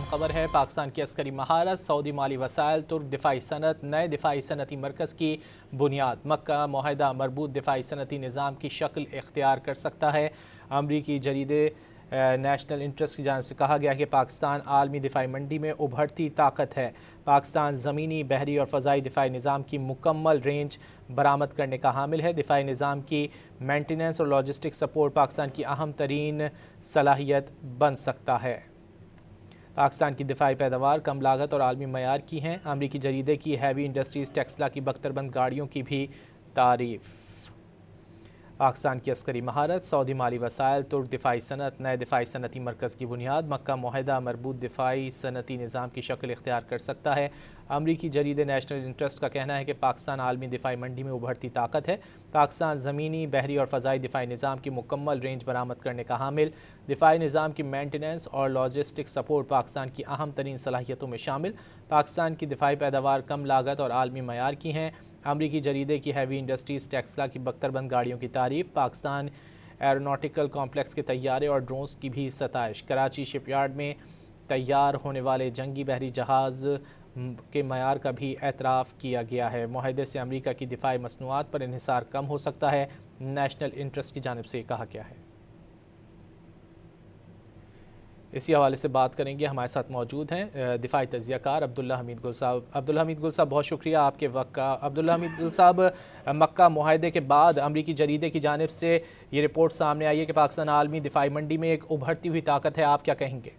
खबर है। पाकिस्तान की अस्करी महारत, सऊदी माली वसाइल, तुर्क दिफाई सनत, नए दिफाई सनती मरकज़ की बुनियाद। मक्का मुआहदा मरबूत दिफाई सनती निज़ाम की शक्ल इख्तियार कर सकता है। अमरीकी जरीदे नेशनल इंटरेस्ट की जानिब से कहा गया कि पाकिस्तान आलमी दिफाई मंडी में उभरती ताकत है। पाकिस्तान ज़मीनी, बहरी और फ़ज़ाई दिफाई निज़ाम की मुकम्मल रेंज बरामद करने का हामिल है। दिफाई निज़ाम की मेंटेनेंस और लॉजिस्टिक सपोर्ट पाकिस्तान की अहम तरीन सलाहियत बन सकता है। पाकिस्तान की दिफाई पैदावार कम लागत और आलमी मयार की हैं। अमरीकी जरीदे की हैवी इंडस्ट्रीज़ टेस्ला की बख्तरबंद गाड़ियों की भी तारीफ़। पाकिस्तान की अस्करी महारत, सऊदी माली वसाइल, तुर्क दिफाई सनत, नए दिफाई सनती मरकज़ की बुनियाद। मक्का मुआहदा मरबूत दिफाई सनती निज़ाम की शक्ल इख्तियार कर सकता है। अमरीकी जरीदे नेशनल इंटरेस्ट का कहना है कि पाकिस्तान आलमी दिफाई मंडी में उभरती ताकत है। पाकिस्तान ज़मीनी, बहरी और फ़ज़ाई दिफाई निज़ाम की मुकम्मल रेंज बरामद करने का हामिल। दिफाई निज़ाम की मेंटेनेंस और लॉजिस्टिक सपोर्ट पाकिस्तान की अहम तरीन सलाहियतों में शामिल। पाकिस्तान की दिफाई पैदावार कम लागत और आलमी मयार की हैं। अमरीकी जरीदे की हैवी इंडस्ट्रीज़ टेस्ला की बख्तरबंद गाड़ियों की तारीफ़। पाकिस्तान एरोनॉटिकल कॉम्प्लेक्स के तैयारे और ड्रोन्स की भी सताइश। कराची शिपयार्ड में तैयार होने वाले जंगी बहरी जहाज़ के मयार का भी एतराफ़ किया गया है। मुआहदे से अमरीका की दिफाई मसनूआत पर इन्हिसार कम हो सकता है, नेशनल इंटरेस्ट की जानिब से कहा गया है। इसी हवाले से बात करेंगे। हमारे साथ मौजूद हैं दिफाई तज्ज़ियाकार अब्दुल्ला हमीद गुल साहब। अब्दुल्ला हमीद गुल साहब, बहुत शुक्रिया आपके वक्त का। अब्दुल्ला हमीद गुल साहब, मक्का मुआहदे के बाद अमरीकी जरीदे की जानिब से ये रिपोर्ट सामने आई है कि पाकिस्तान आलमी दिफाई मंडी में एक उभरती हुई ताकत है, आप क्या कहेंगे?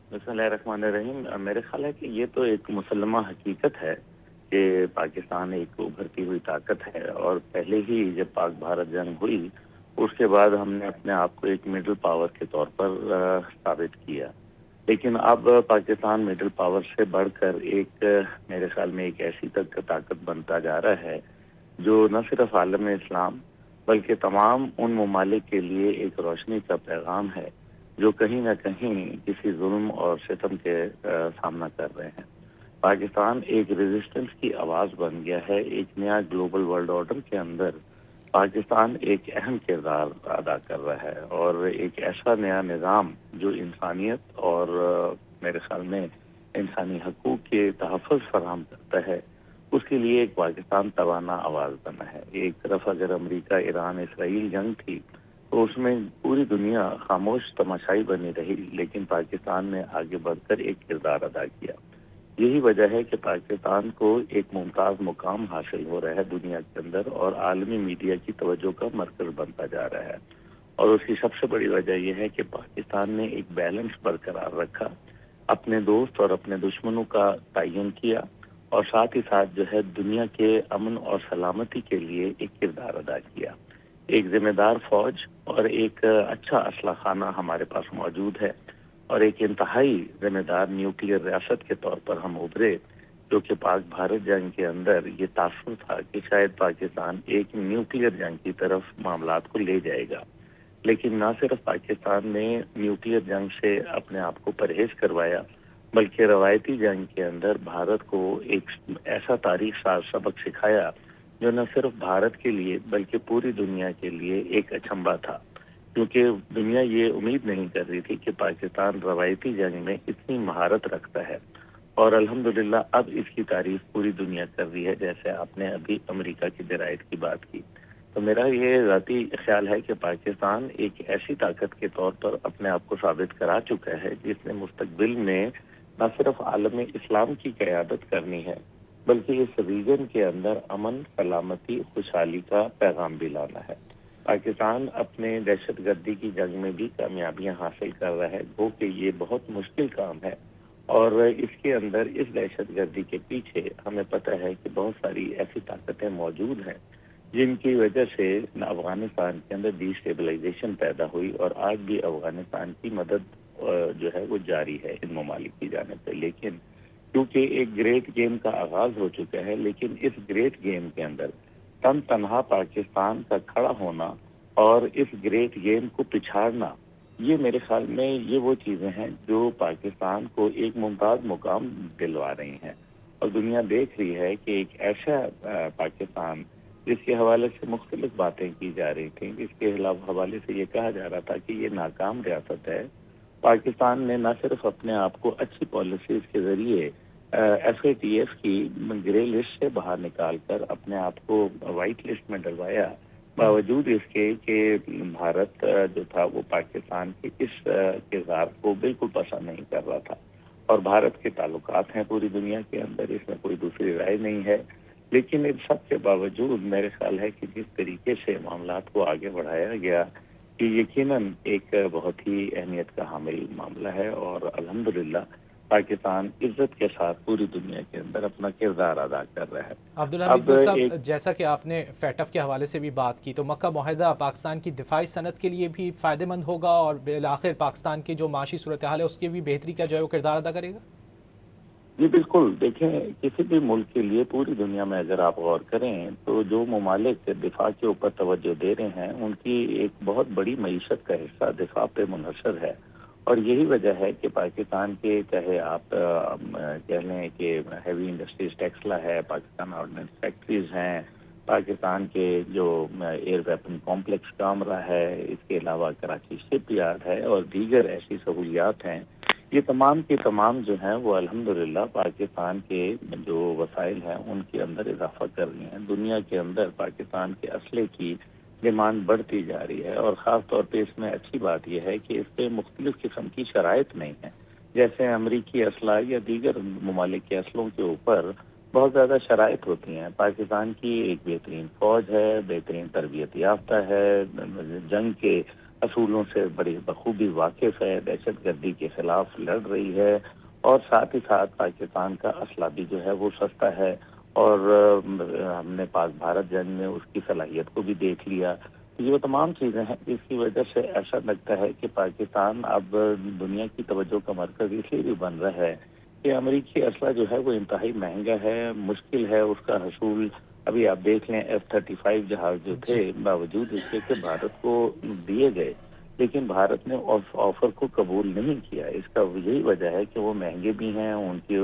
बिस्मिल्लाहिर्रहमानिर्रहीम। मेरे ख्याल है कि ये तो एक मुसल्लमा हकीकत है कि पाकिस्तान एक उभरती हुई ताकत है, और पहले ही जब पाक भारत जंग हुई उसके बाद हमने अपने आप को एक मिडिल पावर के तौर पर साबित किया। लेकिन अब पाकिस्तान मिडिल पावर से बढ़कर एक मेरे ख्याल में एक ऐसी ताकत बनता जा रहा है जो न सिर्फ आलम इस्लाम बल्कि तमाम उन ममालिक के लिए एक रोशनी का पैगाम है जो कहीं न कहीं किसी जुल्म और सितम के सामना कर रहे हैं। पाकिस्तान एक रेजिस्टेंस की आवाज़ बन गया है। एक नया ग्लोबल वर्ल्ड ऑर्डर के अंदर पाकिस्तान एक अहम किरदार अदा कर रहा है, और एक ऐसा नया निज़ाम जो इंसानियत और मेरे ख्याल में इंसानी हकूक़ के तहफ़्फ़ुज़ फराहम करता है, उसके लिए एक पाकिस्तान तवाना आवाज़ बना है। एक तरफ अगर अमेरिका, ईरान, इसराइल जंग थी तो उसमें पूरी दुनिया खामोश तमाशाई बनी रही, लेकिन पाकिस्तान ने आगे बढ़कर एक किरदार अदा किया। यही वजह है कि पाकिस्तान को एक मुमताज़ मुकाम हासिल हो रहा है दुनिया के अंदर, और आलमी मीडिया की तवज्जो का मरकज़ बनता जा रहा है। और उसकी सबसे बड़ी वजह यह है कि पाकिस्तान ने एक बैलेंस बरकरार रखा, अपने दोस्त और अपने दुश्मनों का तयन किया, और साथ ही साथ जो है दुनिया के अमन और सलामती के लिए एक किरदार अदा किया। एक जिम्मेदार फौज और एक अच्छा असला खाना हमारे पास मौजूद है, और एक इंतहाई जिम्मेदार न्यूक्लियर रियासत के तौर पर हम उभरे, जो कि पाक भारत जंग के अंदर ये तासुर था कि शायद पाकिस्तान एक न्यूक्लियर जंग की तरफ मामलात को ले जाएगा। लेकिन न सिर्फ पाकिस्तान ने न्यूक्लियर जंग से अपने आप को परहेज करवाया, बल्कि रवायती जंग के अंदर भारत को एक ऐसा तारीख साज सबक सिखाया जो न सिर्फ भारत के लिए बल्कि पूरी दुनिया के लिए एक अचंभा था, क्योंकि दुनिया ये उम्मीद नहीं कर रही थी कि पाकिस्तान रवायती जंग में इतनी महारत रखता है, और अल्हम्दुलिल्लाह अब इसकी तारीफ पूरी दुनिया कर रही है, जैसे आपने अभी अमेरिका की जरायत की बात की। तो मेरा ये ज़ाती ख्याल है कि पाकिस्तान एक ऐसी ताकत के तौर पर अपने आप को साबित करा चुका है जिसने मुस्तकबिल में न सिर्फ आलम इस्लाम की क़यादत करनी है, बल्कि इस रीजन के अंदर अमन, सलामती, खुशहाली का पैगाम भी लाना है। पाकिस्तान अपने दहशत गर्दी की जंग में भी कामयाबियां हासिल कर रहा है, वो कि ये बहुत मुश्किल काम है, और इसके अंदर इस दहशत गर्दी के पीछे हमें पता है कि बहुत सारी ऐसी ताकतें मौजूद हैं जिनकी वजह से अफगानिस्तान के अंदर डिस्टेबलाइजेशन पैदा हुई, और आज भी अफगानिस्तान की मदद जो है वो जारी है इन ममालिक की जानिब से। लेकिन क्योंकि एक ग्रेट गेम का आगाज हो चुका है, लेकिन इस ग्रेट गेम के अंदर तनहा पाकिस्तान का खड़ा होना और इस ग्रेट गेम को पिछाड़ना, ये मेरे ख्याल में ये वो चीजें हैं जो पाकिस्तान को एक मुमताज मुकाम दिलवा रही हैं, और दुनिया देख रही है कि एक ऐसा पाकिस्तान जिसके हवाले से मुख्तलिफ बातें की जा रही थी, जिसके हवाले से ये कहा जा रहा था कि ये नाकाम रियासत है, پاکستان نے نہ صرف اپنے آپ کو اچھی پالیسیز کے ذریعے FATF کی گرے لسٹ سے باہر نکال کر اپنے آپ کو وائٹ لسٹ میں ڈلوایا، باوجود اس کے کہ بھارت جو تھا وہ پاکستان کے اس کردار کو بالکل پسند نہیں کر رہا تھا، اور بھارت کے تعلقات ہیں پوری دنیا کے اندر، اس میں کوئی دوسری رائے نہیں ہے۔ لیکن ان سب کے باوجود میرے خیال ہے کہ جس طریقے سے معاملات کو آگے بڑھایا گیا، یہ یقیناً ایک بہت ہی اہمیت کا حامل معاملہ ہے، اور الحمدللہ پاکستان عزت کے ساتھ پوری دنیا کے اندر اپنا کردار ادا کر رہا ہے۔ عبدالحمید اب گل ایک صاحب، جیسا کہ آپ نے فیٹف کے حوالے سے بھی بات کی، تو مکہ معاہدہ پاکستان کی دفاعی صنعت کے لیے بھی فائدہ مند ہوگا اور بالآخر پاکستان کی جو معاشی صورتحال ہے اس کی بھی بہتری کا جو ہے وہ کردار ادا کرے گا؟ جی بالکل، دیکھیں کسی بھی ملک کے لیے پوری دنیا میں اگر آپ غور کریں تو جو ممالک دفاع کے اوپر توجہ دے رہے ہیں ان کی ایک بہت بڑی معیشت کا حصہ دفاع پہ منحصر ہے، اور یہی وجہ ہے کہ پاکستان کے چاہے آپ کہہ لیں کہ ہیوی انڈسٹریز ٹیکسلا ہے، پاکستان آرڈننس فیکٹریز ہیں، پاکستان کے جو ایئر ویپن کمپلیکس کامرا ہے، اس کے علاوہ کراچی شپ یارڈ ہے اور دیگر ایسی سہولیات ہیں، یہ تمام کے تمام جو ہیں وہ الحمدللہ پاکستان کے جو وسائل ہیں ان کے اندر اضافہ کر رہی ہیں۔ دنیا کے اندر پاکستان کے اسلحے کی ڈیمانڈ بڑھتی جا رہی ہے، اور خاص طور پہ اس میں اچھی بات یہ ہے کہ اس پہ مختلف قسم کی شرائط نہیں ہیں، جیسے امریکی اسلحہ یا دیگر ممالک کے اسلحوں کے اوپر بہت زیادہ شرائط ہوتی ہیں۔ پاکستان کی ایک بہترین فوج ہے، بہترین تربیت یافتہ ہے، جنگ کے اصولوں سے بڑی بخوبی واقف ہے، دہشت گردی کے خلاف لڑ رہی ہے، اور ساتھ ہی ساتھ پاکستان کا اسلحہ بھی جو ہے وہ سستا ہے، اور ہم نے پاک بھارت جنگ میں اس کی صلاحیت کو بھی دیکھ لیا۔ یہ وہ تمام چیزیں ہیں جس کی وجہ سے ایسا لگتا ہے کہ پاکستان اب دنیا کی توجہ کا مرکز اس لیے بھی بن رہا ہے کہ امریکی اسلحہ جو ہے وہ انتہائی مہنگا ہے، مشکل ہے اس کا حصول۔ ابھی آپ دیکھ لیں F-35 جہاز جو تھے، جی باوجود اس کے کہ بھارت کو دیے گئے، لیکن بھارت نے آفر کو قبول نہیں کیا۔ اس کا یہی وجہ ہے کہ وہ مہنگے بھی ہیں، ان کی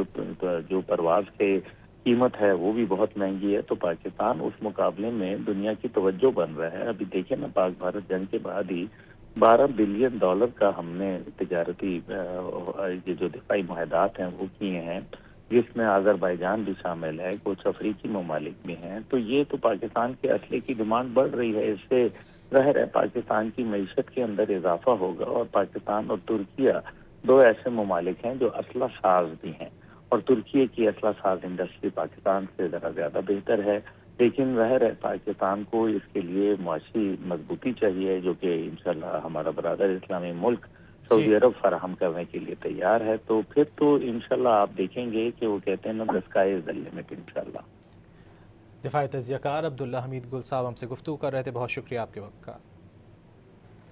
جو پرواز کے قیمت ہے وہ بھی بہت مہنگی ہے، تو پاکستان اس مقابلے میں دنیا کی توجہ بن رہا ہے۔ ابھی دیکھیں نا، پاک بھارت جنگ کے بعد ہی $12 بلین کا ہم نے تجارتی یہ جو دفاعی معاہدات ہیں وہ کیے ہیں، جس میں آذربائیجان بھی شامل ہے، کچھ افریقی ممالک بھی ہیں، تو یہ تو پاکستان کے اسلحے کی ڈیمانڈ بڑھ رہی ہے، اس سے ظاہر ہے پاکستان کی معیشت کے اندر اضافہ ہوگا، اور پاکستان اور ترکیہ دو ایسے ممالک ہیں جو اسلحہ ساز بھی ہیں، اور ترکیہ کی اسلحہ ساز انڈسٹری پاکستان سے ذرا زیادہ بہتر ہے، لیکن ظاہر ہے پاکستان کو اس کے لیے معاشی مضبوطی چاہیے، جو کہ انشاءاللہ ہمارا برادر اسلامی ملک جی، سعودی عرب فراہم کرنے کے لیے تیار ہے۔ تو پھر تو انشاءاللہ آپ دیکھیں گے کہ وہ کہتے ہیں نا، the sky is the limit انشاءاللہ۔ دفاعی تجزیہ کار عبدالحمید گل صاحب ہم سے گفتگو کر رہے تھے، بہت شکریہ آپ کے وقت کا۔